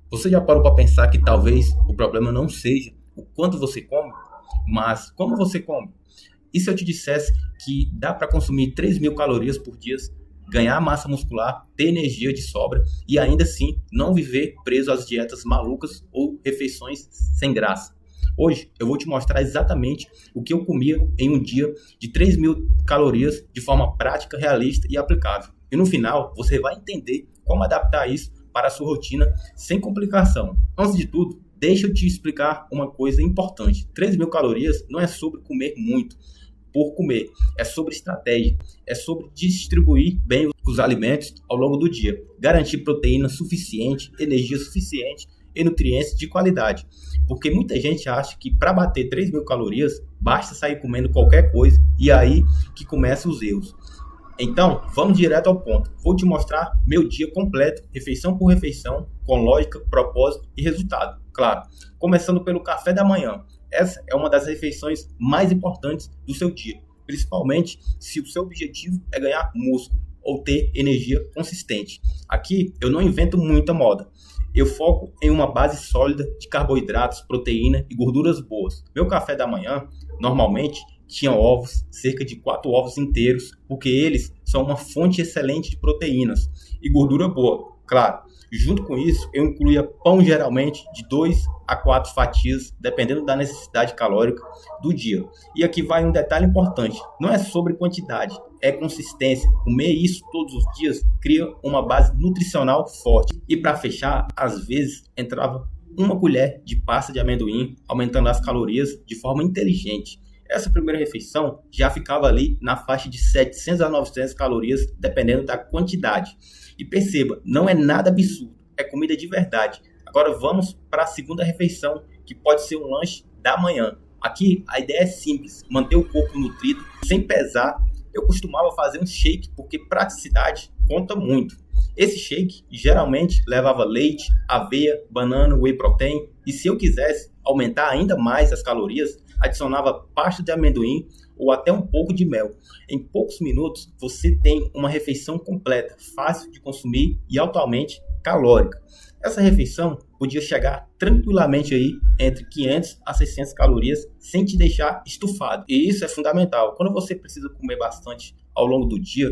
Você já parou para pensar que talvez o problema não seja o quanto você come, mas como você come? E se eu te dissesse que dá para consumir 3.000 calorias por dia, ganhar massa muscular, ter energia de sobra e ainda assim não viver preso às dietas malucas ou refeições sem graça? Hoje eu vou te mostrar exatamente o que eu comia em um dia de 3.000 calorias de forma prática, realista e aplicável. E no final você vai entender como adaptar isso para a sua rotina sem complicação. Antes de tudo, deixa eu te explicar uma coisa importante. 3.000 calorias não é sobre comer muito por comer, é sobre estratégia, é sobre distribuir bem os alimentos ao longo do dia, garantir proteína suficiente, energia suficiente e nutrientes de qualidade. Porque muita gente acha que para bater 3.000 calorias basta sair comendo qualquer coisa e aí que começam os erros. Então, vamos direto ao ponto. Vou te mostrar meu dia completo, refeição por refeição, com lógica, propósito e resultado. Claro, começando pelo café da manhã. Essa é uma das refeições mais importantes do seu dia, principalmente se o seu objetivo é ganhar músculo ou ter energia consistente. Aqui eu não invento muita moda. Eu foco em uma base sólida de carboidratos, proteína e gorduras boas. Meu café da manhã, normalmente, tinha ovos, cerca de 4 ovos inteiros, porque eles são uma fonte excelente de proteínas e gordura boa. Claro, junto com isso, eu incluía pão geralmente de 2 a 4 fatias, dependendo da necessidade calórica do dia. E aqui vai um detalhe importante, não é sobre quantidade, é consistência. Comer isso todos os dias cria uma base nutricional forte. E para fechar, às vezes entrava uma colher de pasta de amendoim, aumentando as calorias de forma inteligente. Essa primeira refeição já ficava ali na faixa de 700 a 900 calorias, dependendo da quantidade. E perceba, não é nada absurdo, é comida de verdade. Agora vamos para a segunda refeição, que pode ser um lanche da manhã. Aqui a ideia é simples, manter o corpo nutrido, sem pesar. Eu costumava fazer um shake porque praticidade conta muito. Esse shake geralmente levava leite, aveia, banana, whey protein. E se eu quisesse aumentar ainda mais as calorias, adicionava pasta de amendoim ou até um pouco de mel. Em poucos minutos você tem uma refeição completa, fácil de consumir e altamente calórica. Essa refeição podia chegar tranquilamente aí entre 500 a 600 calorias sem te deixar estufado. E isso é fundamental. Quando você precisa comer bastante ao longo do dia,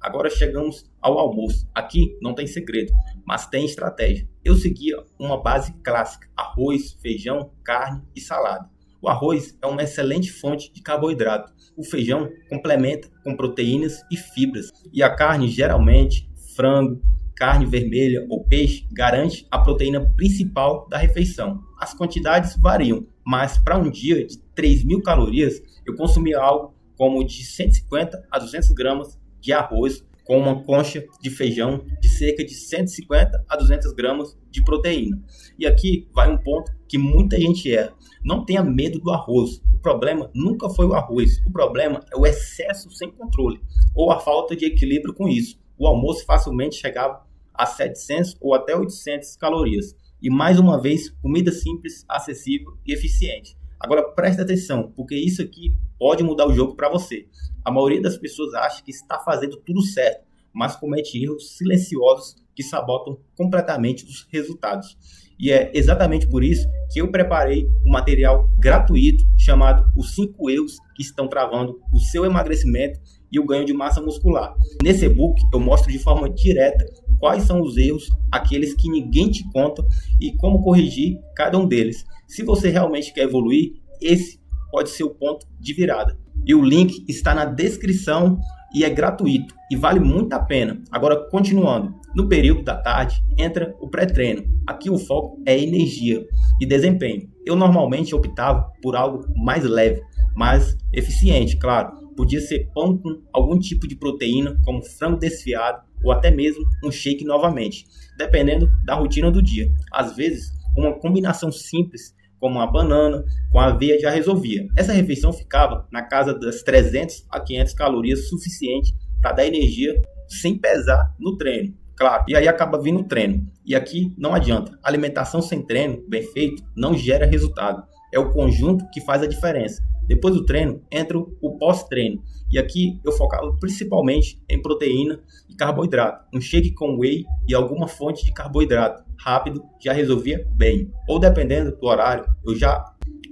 agora chegamos ao almoço. Aqui não tem segredo, mas tem estratégia. Eu seguia uma base clássica: arroz, feijão, carne e salada. O arroz é uma excelente fonte de carboidrato. O feijão complementa com proteínas e fibras. E a carne, geralmente, frango, carne vermelha ou peixe, garante a proteína principal da refeição. As quantidades variam, mas para um dia de 3.000 calorias, eu consumia algo como de 150 a 200 gramas de arroz, com uma concha de feijão de cerca de 150 a 200 gramas de proteína. E aqui vai um ponto que muita gente erra. Não tenha medo do arroz. O problema nunca foi o arroz. O problema é o excesso sem controle ou a falta de equilíbrio com isso. O almoço facilmente chegava a 700 ou até 800 calorias. E mais uma vez, comida simples, acessível e eficiente. Agora presta atenção, porque isso aqui pode mudar o jogo para você. A maioria das pessoas acha que está fazendo tudo certo, mas comete erros silenciosos que sabotam completamente os resultados. E é exatamente por isso que eu preparei um material gratuito chamado Os 5 Erros que estão travando o seu emagrecimento e o ganho de massa muscular. Nesse e-book eu mostro de forma direta quais são os erros, aqueles que ninguém te conta e como corrigir cada um deles. Se você realmente quer evoluir, esse pode ser o ponto de virada. E o link está na descrição e é gratuito e vale muito a pena. Agora, continuando, no período da tarde entra o pré-treino. Aqui o foco é energia e desempenho. Eu normalmente optava por algo mais leve, mais eficiente, claro. Podia ser pão com algum tipo de proteína, como frango desfiado ou até mesmo um shake novamente, dependendo da rotina do dia. Às vezes, uma combinação simples como a banana com a aveia já resolvia. Essa refeição ficava na casa das 300 a 500 calorias, suficiente para dar energia sem pesar no treino. Claro, e aí acaba vindo o treino. E aqui não adianta. Alimentação sem treino, bem feito, não gera resultado. É o conjunto que faz a diferença. Depois do treino, entra o pós-treino. E aqui eu focava principalmente em proteína e carboidrato. Um shake com whey e alguma fonte de carboidrato rápido já resolvia bem. Ou dependendo do horário, eu já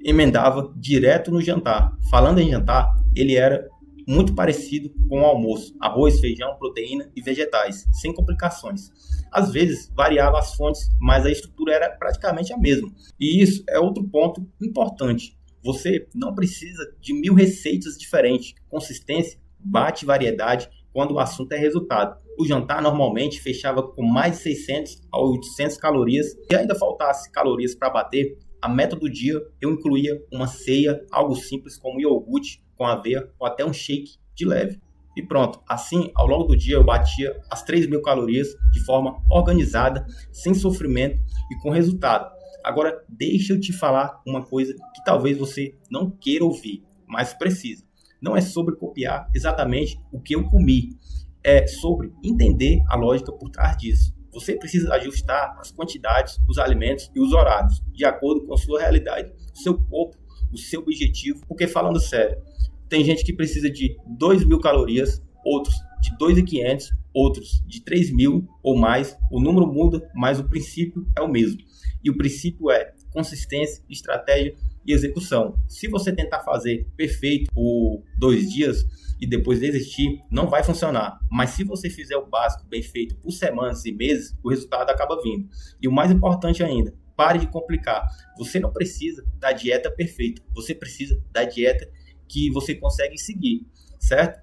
emendava direto no jantar. Falando em jantar, ele era muito parecido com o almoço: arroz, feijão, proteína e vegetais, sem complicações. Às vezes variava as fontes, mas a estrutura era praticamente a mesma. E isso é outro ponto importante. Você não precisa de 1000 receitas diferentes. Consistência bate variedade quando o assunto é resultado. O jantar normalmente fechava com mais de 600 a 800 calorias. Se ainda faltasse calorias para bater a meta do dia, eu incluía uma ceia, algo simples como iogurte com aveia ou até um shake de leve. E pronto, assim, ao longo do dia eu batia as 3.000 calorias de forma organizada, sem sofrimento e com resultado. Agora, deixa eu te falar uma coisa que talvez você não queira ouvir, mas precisa. Não é sobre copiar exatamente o que eu comi, é sobre entender a lógica por trás disso. Você precisa ajustar as quantidades, os alimentos e os horários, de acordo com a sua realidade, o seu corpo, o seu objetivo. Porque, falando sério, tem gente que precisa de 2.000 calorias, outros de 2.500, outros de 3.000 ou mais. O número muda, mas o princípio é o mesmo. E o princípio é consistência, estratégia e execução. Se você tentar fazer perfeito por 2 dias e depois desistir, não vai funcionar. Mas se você fizer o básico bem feito por semanas e meses, o resultado acaba vindo. E o mais importante ainda, pare de complicar. Você não precisa da dieta perfeita. Você precisa da dieta que você consegue seguir, certo?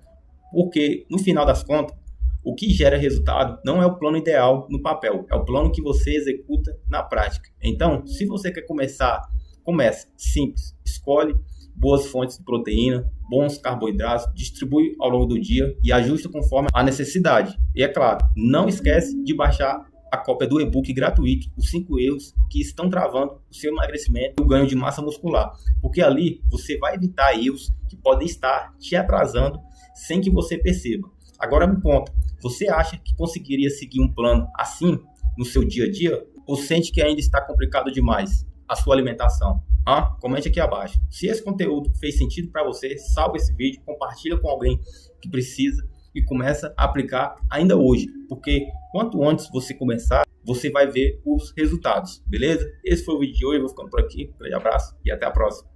Porque, no final das contas, o que gera resultado não é o plano ideal no papel, é o plano que você executa na prática. Então, se você quer começar, comece simples. Escolhe boas fontes de proteína, bons carboidratos, distribui ao longo do dia e ajusta conforme a necessidade. E é claro, não esquece de baixar a cópia do e-book gratuito, os 5 erros que estão travando o seu emagrecimento e o ganho de massa muscular. Porque ali você vai evitar erros que podem estar te atrasando sem que você perceba. Agora me conta, você acha que conseguiria seguir um plano assim no seu dia a dia? Ou sente que ainda está complicado demais a sua alimentação? Comente aqui abaixo. Se esse conteúdo fez sentido para você, salva esse vídeo, compartilha com alguém que precisa e começa a aplicar ainda hoje, porque quanto antes você começar, você vai ver os resultados, beleza? Esse foi o vídeo de hoje, eu vou ficando por aqui, um grande abraço e até a próxima.